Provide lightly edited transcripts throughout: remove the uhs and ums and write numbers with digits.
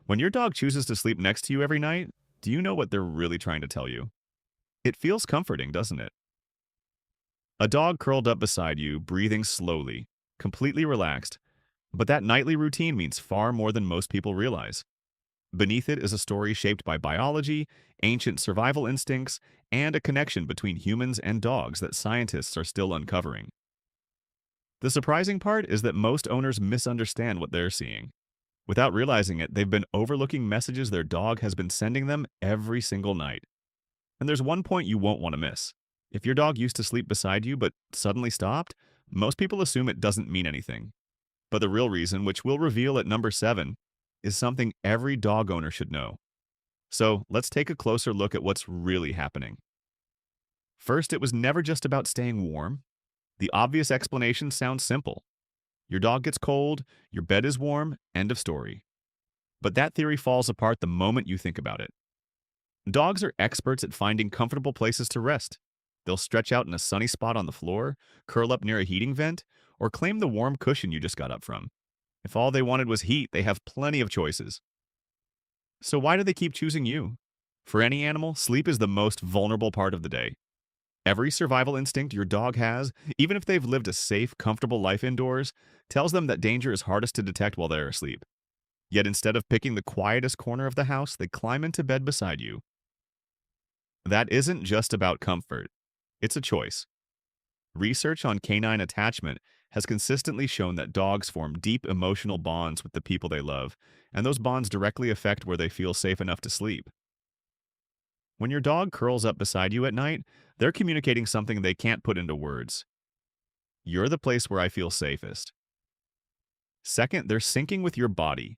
When your dog chooses to sleep next to you every night, do you know what they're really trying to tell you? It feels comforting, doesn't it? A dog curled up beside you, breathing slowly, completely relaxed. But that nightly routine means far more than most people realize. Beneath it is a story shaped by biology, ancient survival instincts, and a connection between humans and dogs that scientists are still uncovering. The surprising part is that most owners misunderstand what they're seeing. Without realizing it, they've been overlooking messages their dog has been sending them every single night. And there's one point you won't want to miss. If your dog used to sleep beside you but suddenly stopped, most people assume it doesn't mean anything. But the real reason, which we'll reveal at number 7, is something every dog owner should know. So let's take a closer look at what's really happening. First, it was never just about staying warm. The obvious explanation sounds simple. Your dog gets cold, your bed is warm, end of story. But that theory falls apart the moment you think about it. Dogs are experts at finding comfortable places to rest. They'll stretch out in a sunny spot on the floor, curl up near a heating vent, or claim the warm cushion you just got up from. If all they wanted was heat, they have plenty of choices. So why do they keep choosing you? For any animal, sleep is the most vulnerable part of the day. Every survival instinct your dog has, even if they've lived a safe, comfortable life indoors, tells them that danger is hardest to detect while they're asleep. Yet instead of picking the quietest corner of the house, they climb into bed beside you. That isn't just about comfort. It's a choice. Research on canine attachment has consistently shown that dogs form deep emotional bonds with the people they love, and those bonds directly affect where they feel safe enough to sleep. When your dog curls up beside you at night, they're communicating something they can't put into words. You're the place where I feel safest. Second, they're syncing with your body.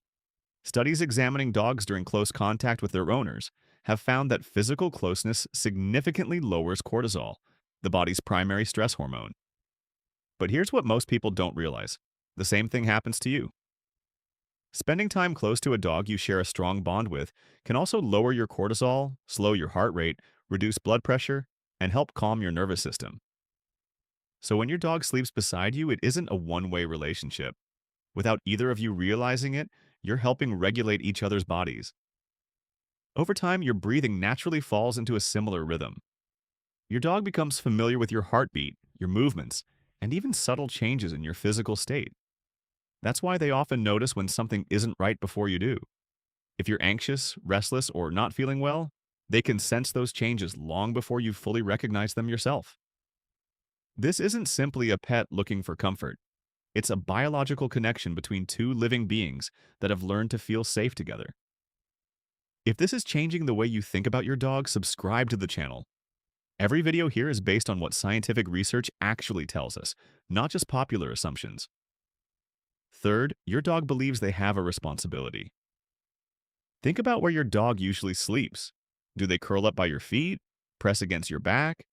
Studies examining dogs during close contact with their owners have found that physical closeness significantly lowers cortisol, the body's primary stress hormone. But here's what most people don't realize. The same thing happens to you. Spending time close to a dog you share a strong bond with can also lower your cortisol, slow your heart rate, reduce blood pressure, and help calm your nervous system. So when your dog sleeps beside you, it isn't a one-way relationship. Without either of you realizing it, you're helping regulate each other's bodies. Over time, your breathing naturally falls into a similar rhythm. Your dog becomes familiar with your heartbeat, your movements, and even subtle changes in your physical state. That's why they often notice when something isn't right before you do. If you're anxious, restless, or not feeling well, they can sense those changes long before you fully recognize them yourself. This isn't simply a pet looking for comfort. It's a biological connection between two living beings that have learned to feel safe together. If this is changing the way you think about your dog, subscribe to the channel. Every video here is based on what scientific research actually tells us, not just popular assumptions. Third, your dog believes they have a responsibility. Think about where your dog usually sleeps. Do they curl up by your feet, press against your back,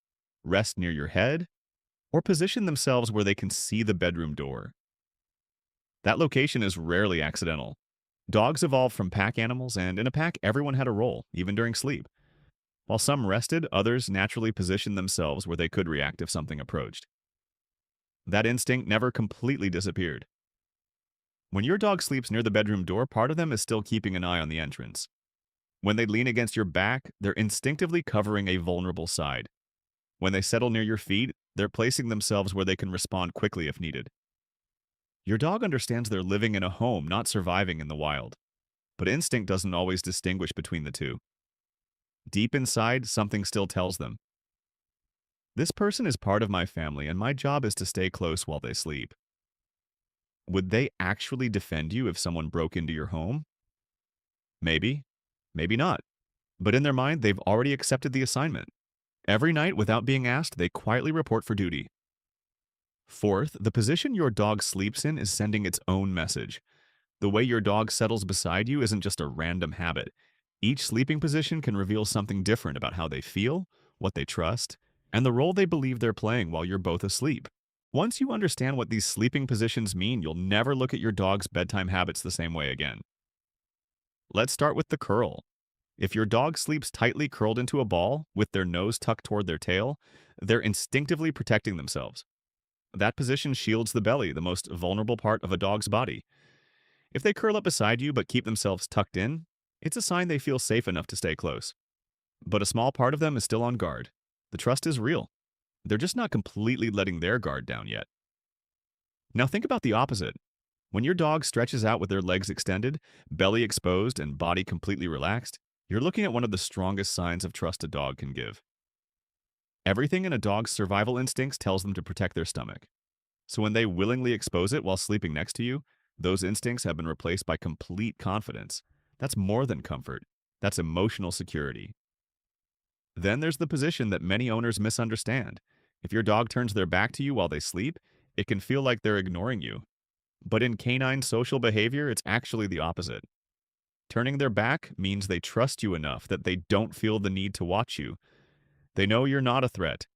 rest near your head, or position themselves where they can see the bedroom door? That location is rarely accidental. Dogs evolved from pack animals, and in a pack, everyone had a role, even during sleep. While some rested, others naturally positioned themselves where they could react if something approached. That instinct never completely disappeared. When your dog sleeps near the bedroom door, part of them is still keeping an eye on the entrance. When they lean against your back, they're instinctively covering a vulnerable side. When they settle near your feet, they're placing themselves where they can respond quickly if needed. Your dog understands they're living in a home, not surviving in the wild. But instinct doesn't always distinguish between the two. Deep inside, something still tells them, this person is part of my family, and my job is to stay close while they sleep. Would they actually defend you if someone broke into your home? Maybe, maybe not. But in their mind, they've already accepted the assignment. Every night, without being asked, they quietly report for duty. Fourth, the position your dog sleeps in is sending its own message. The way your dog settles beside you isn't just a random habit. Each sleeping position can reveal something different about how they feel, what they trust, and the role they believe they're playing while you're both asleep. Once you understand what these sleeping positions mean, you'll never look at your dog's bedtime habits the same way again. Let's start with the curl. If your dog sleeps tightly curled into a ball, with their nose tucked toward their tail, they're instinctively protecting themselves. That position shields the belly, the most vulnerable part of a dog's body. If they curl up beside you but keep themselves tucked in, it's a sign they feel safe enough to stay close. But a small part of them is still on guard. The trust is real. They're just not completely letting their guard down yet. Now think about the opposite. When your dog stretches out with their legs extended, belly exposed, and body completely relaxed, you're looking at one of the strongest signs of trust a dog can give. Everything in a dog's survival instincts tells them to protect their stomach. So when they willingly expose it while sleeping next to you, those instincts have been replaced by complete confidence. That's more than comfort. That's emotional security. Then there's the position that many owners misunderstand. If your dog turns their back to you while they sleep, it can feel like they're ignoring you. But in canine social behavior, it's actually the opposite. Turning their back means they trust you enough that they don't feel the need to watch you. They know you're not a threat.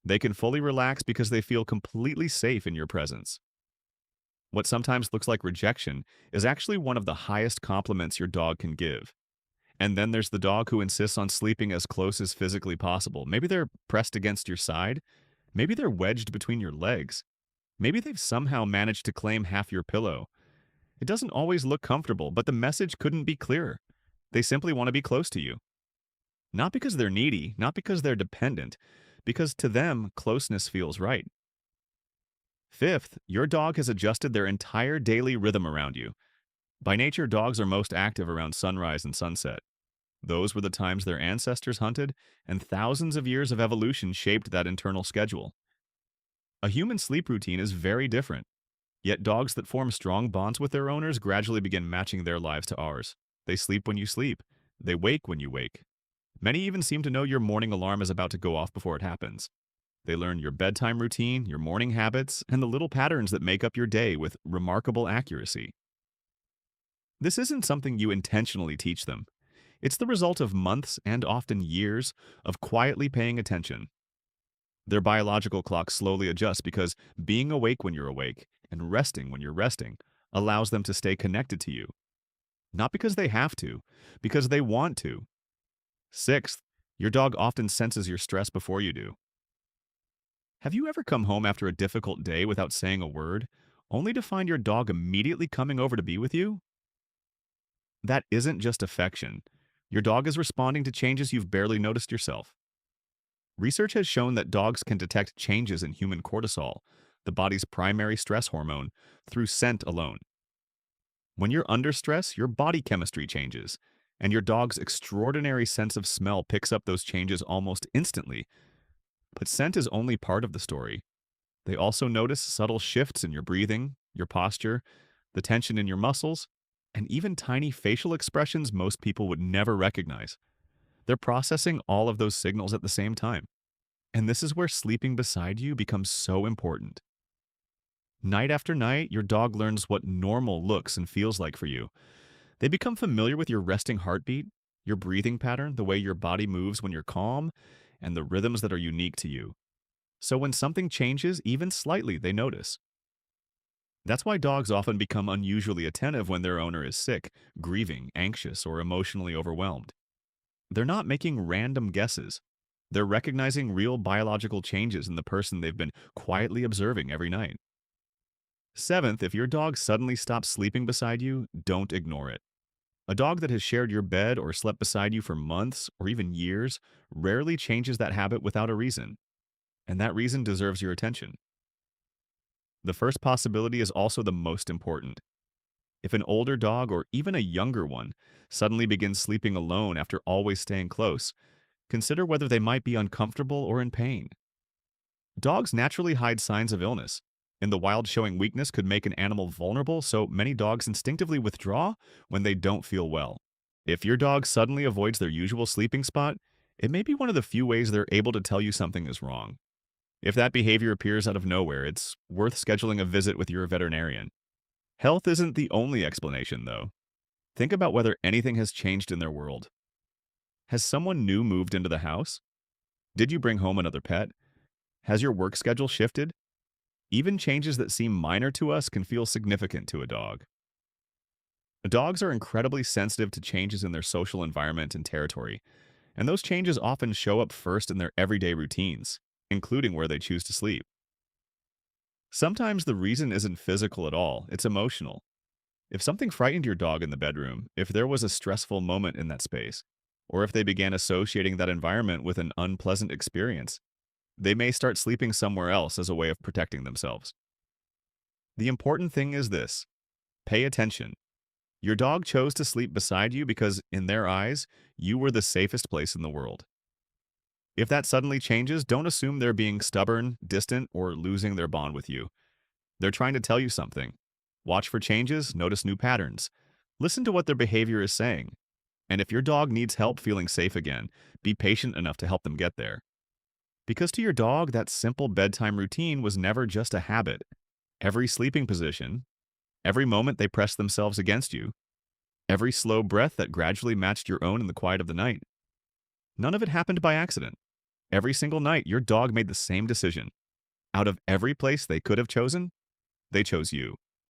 They can fully relax because they feel completely safe in your presence. What sometimes looks like rejection is actually one of the highest compliments your dog can give. And then there's the dog who insists on sleeping as close as physically possible. Maybe they're pressed against your side. Maybe they're wedged between your legs. Maybe they've somehow managed to claim half your pillow. It doesn't always look comfortable, but the message couldn't be clearer. They simply want to be close to you. Not because they're needy, not because they're dependent, because to them, closeness feels right. Fifth, your dog has adjusted their entire daily rhythm around you. By nature, dogs are most active around sunrise and sunset. Those were the times their ancestors hunted, and thousands of years of evolution shaped that internal schedule. A human sleep routine is very different, yet dogs that form strong bonds with their owners gradually begin matching their lives to ours. They sleep when you sleep. They wake when you wake. Many even seem to know your morning alarm is about to go off before it happens. They learn your bedtime routine, your morning habits, and the little patterns that make up your day with remarkable accuracy. This isn't something you intentionally teach them. It's the result of months and often years of quietly paying attention. Their biological clock slowly adjusts because being awake when you're awake and resting when you're resting allows them to stay connected to you. Not because they have to, because they want to. Sixth, your dog often senses your stress before you do. Have you ever come home after a difficult day without saying a word, only to find your dog immediately coming over to be with you? That isn't just affection. Your dog is responding to changes you've barely noticed yourself. Research has shown that dogs can detect changes in human cortisol, the body's primary stress hormone, through scent alone. When you're under stress, your body chemistry changes, and your dog's extraordinary sense of smell picks up those changes almost instantly. But scent is only part of the story. They also notice subtle shifts in your breathing, your posture, the tension in your muscles, and even tiny facial expressions most people would never recognize. They're processing all of those signals at the same time. And this is where sleeping beside you becomes so important. Night after night, your dog learns what normal looks and feels like for you. They become familiar with your resting heartbeat, your breathing pattern, the way your body moves when you're calm, and the rhythms that are unique to you. So when something changes, even slightly, they notice. That's why dogs often become unusually attentive when their owner is sick, grieving, anxious, or emotionally overwhelmed. They're not making random guesses. They're recognizing real biological changes in the person they've been quietly observing every night. Seventh, if your dog suddenly stops sleeping beside you, don't ignore it. A dog that has shared your bed or slept beside you for months or even years rarely changes that habit without a reason, and that reason deserves your attention. The first possibility is also the most important. If an older dog or even a younger one suddenly begins sleeping alone after always staying close, consider whether they might be uncomfortable or in pain. Dogs naturally hide signs of illness. In the wild, showing weakness could make an animal vulnerable, so many dogs instinctively withdraw when they don't feel well. If your dog suddenly avoids their usual sleeping spot, it may be one of the few ways they're able to tell you something is wrong. If that behavior appears out of nowhere, it's worth scheduling a visit with your veterinarian. Health isn't the only explanation, though. Think about whether anything has changed in their world. Has someone new moved into the house? Did you bring home another pet? Has your work schedule shifted? Even changes that seem minor to us can feel significant to a dog. Dogs are incredibly sensitive to changes in their social environment and territory, and those changes often show up first in their everyday routines, including where they choose to sleep. Sometimes the reason isn't physical at all, it's emotional. If something frightened your dog in the bedroom, if there was a stressful moment in that space, or if they began associating that environment with an unpleasant experience, they may start sleeping somewhere else as a way of protecting themselves. The important thing is this: pay attention. Your dog chose to sleep beside you because, in their eyes, you were the safest place in the world. If that suddenly changes, don't assume they're being stubborn, distant, or losing their bond with you. They're trying to tell you something. Watch for changes, notice new patterns. Listen to what their behavior is saying. And if your dog needs help feeling safe again, be patient enough to help them get there. Because to your dog, that simple bedtime routine was never just a habit. Every sleeping position, every moment they pressed themselves against you, every slow breath that gradually matched your own in the quiet of the night, none of it happened by accident. Every single night, your dog made the same decision. Out of every place they could have chosen, they chose you.